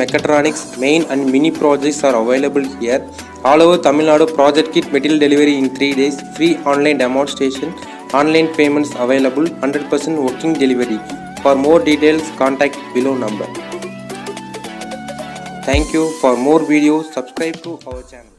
mechatronics, main and mini projects are available here. All over Tamil Nadu, project kit material delivery in 3 days, free online demonstration, online payments available, 100% working delivery. For more details, contact below number. Thank you. For more videos, subscribe to our channel.